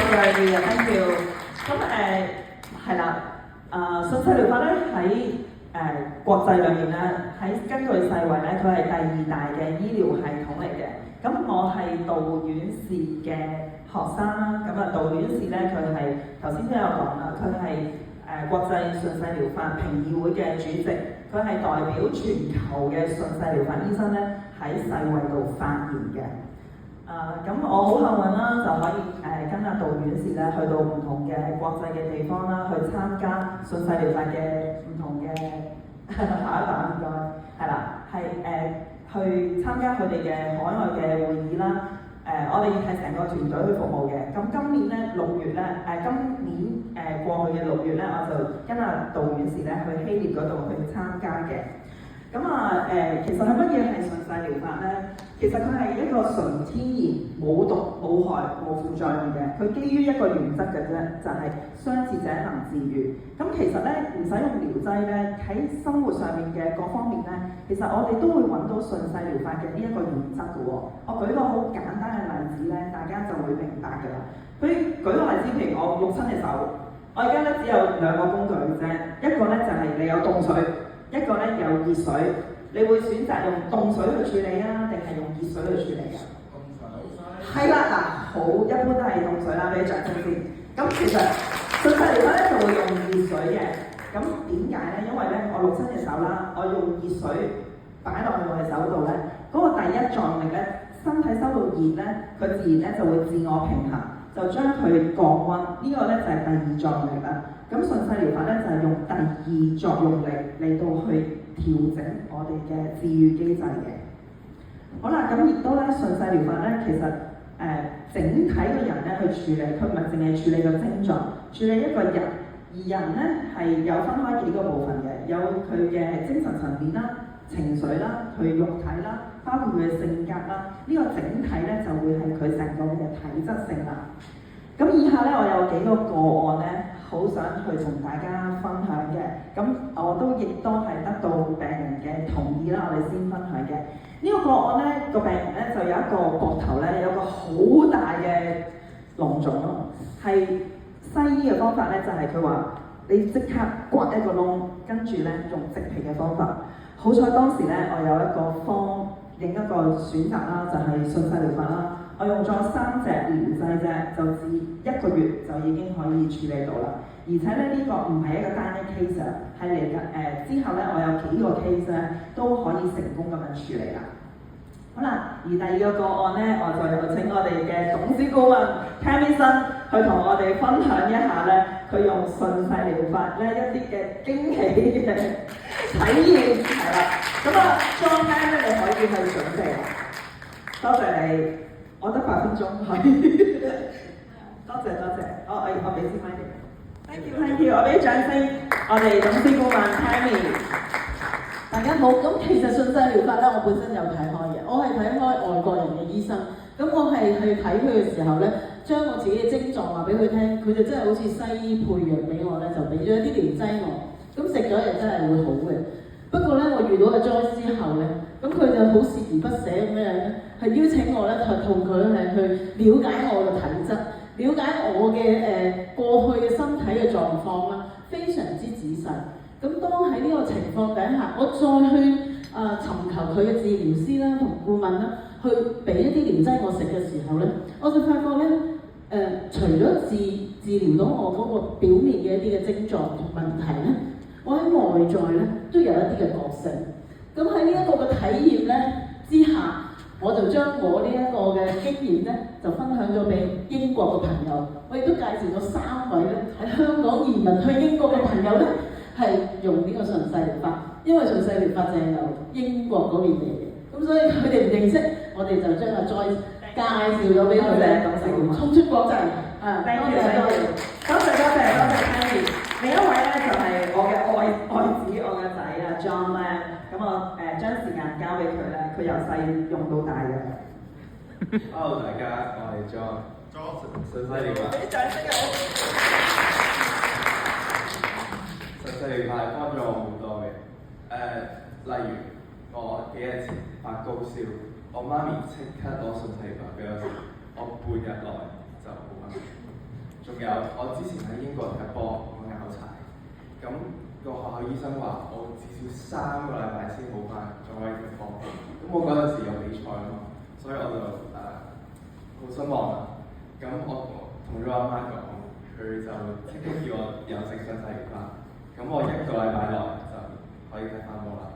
Thank you。咁係啦，順勢療法咧喺國際裏面咧，根據世衛咧，佢係第2大嘅醫療系統嚟嘅。咁我係杜院士嘅學生啦。咁杜院士咧，佢係頭先都有講啦，佢係國際順勢療法評議會嘅主席，佢係代表全球嘅順勢療法醫生咧喺世衛度發言嘅。咁我好幸運啦，就可以跟阿杜院士咧去到唔同嘅國際嘅地方啦，去參加順勢療法嘅唔同嘅下一版唔該，係啦，去參加佢哋嘅海外嘅會議啦。我哋係成個團隊去服務嘅。咁今年咧6月咧，今年過去嘅6月咧，我就跟阿杜院士咧去希臘嗰度去參加嘅。咁其實係乜嘢係順勢療法咧？其實佢係一個純天然、冇毒、冇害、冇副作用嘅。佢基於一個原則嘅啫，就係傷治者能自愈。咁其實咧唔使用療劑咧，喺生活上面嘅各方面咧，其實我哋都會揾到順勢療法嘅呢一個原則嘅喎。我舉個好簡單嘅例子咧，大家就會明白㗎啦。舉個例子，譬如我淥親隻手，我而家咧只有2個工具嘅啫，一個咧就係你有凍水。一個咧有熱水，你會選擇用凍水去處理啊，定係用熱水去處理啊？係啦，嗱，好一般都係凍水啦，俾你着先先。咁其實順勢療法咧就會用熱水嘅。咁點解咧？因為咧我淥親隻手啦，我用熱水擺落去我隻手度咧，嗰個第一撞力咧，身體收到熱咧，佢自然咧就會自我平衡，就將佢降溫。呢個咧就係第2撞力啦。咁順勢療法咧就係用第2作用力嚟到去調整我哋嘅治愈機制嘅。好啦，咁亦都咧順勢療法咧，其實整體嘅人咧去處理，佢唔係淨係處理個症狀，處理一個人。而人咧係有分開幾個部分嘅，有佢嘅精神層面啦、情緒啦、佢肉體啦，包括佢嘅性格啦。呢個整體咧就會係佢成個嘅體質性啦。咁以下咧，我有幾個個案咧，好想去同大家分享嘅。咁我都亦都係得到病人嘅同意啦，我哋先分享嘅。呢個個案咧，個病人咧就有一個膊頭咧有個好大嘅膿腫咯。係西醫嘅方法咧，就係佢話你即刻刮一個窿，跟住咧用植皮嘅方法。好彩當時咧，我有一個另一個選擇啦，就係順勢療法啦。我用咗3隻療劑啫，就至1個月就已經可以處理到啦。而且咧呢個唔係一個單一 case 啊，係嚟緊之後咧，我有幾個 case 咧都可以成功咁樣處理啦。好啦，而第2個個案咧，我就有請我哋嘅董事顧問 Tammy 去同我哋分享一下咧，佢用順勢療法咧一啲嘅驚喜嘅體驗係啦。咁John咧你可以去準備啦。多謝你。我得8分鐘，係多謝，我俾支麥你。Thank you， 我俾掌聲，我哋董事顧問 Tammy。大家好，咁其實順勢療法咧，我本身有睇開嘅，我係睇開外國人嘅醫生。咁我係去睇佢嘅時候咧，將我自己嘅症狀話俾佢聽，佢就真係好似西醫配藥俾我咧，就俾咗一啲療劑我。咁食咗又真係會好嘅。不過咧，我遇到阿 Joyce 之後咧，咁佢就好鍥而不捨咁樣咧，係邀請我咧，同佢係去了解我嘅體質，了解我嘅過去嘅身體嘅狀況啦，非常之仔細。咁當喺呢個情況底下，我再去尋求佢嘅治療師啦，同顧問啦，去俾一啲療劑我食嘅時候咧，我就發覺咧，除咗治療到我嗰個表面嘅一啲嘅症狀同問題咧，我喺外在咧都有一啲嘅覺醒。咁喺呢一個嘅體驗咧之下，我就將我呢一個嘅經驗咧，就分享咗俾英國嘅朋友。我亦都介紹咗3位咧喺香港移民去英國嘅朋友咧，係用呢個順勢療法，因為順勢療法就係由英國嗰邊嚟嘅。咁所以佢哋唔認識，我哋就將阿 Joyce 介紹咗俾佢哋，衝出國際。多謝 Tammy。另一位咧就係我嘅愛子，我嘅仔啊 John 咧。咁我將時間交俾佢咧，佢由細用到大嘅。Hello 大家，我係 John。順勢療法。俾掌聲啊！順勢療法係幫咗我好多嘅。例如我幾日前發高燒，我媽咪即刻攞順勢療法俾我食，我半日內就好返。有我之前喺英國踢波，我拗柴，咁個學校醫生話我至少3個禮拜先好翻，仲可以踢波。咁我嗰陣時有比賽啊嘛，所以我就好失望啦。咁我同咗阿媽講，佢就即刻叫我有食新細療法。咁我1個禮拜內就可以踢翻波啦。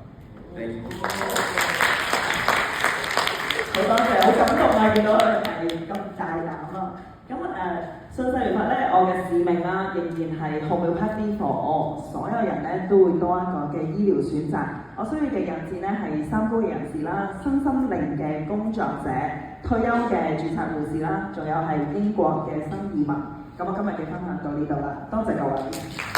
好多謝，好感動啊！見到佢係咁大膽啊！咁信世療法咧，我嘅使命啦，仍然係 homeopathy for all，所有人咧都會多一個嘅醫療選擇。我需要嘅人士咧係三高嘅人士啦、身心靈嘅工作者、退休嘅註冊護士啦，仲有係英國嘅新移民。咁我今日嘅分享到呢度啦，多謝各位。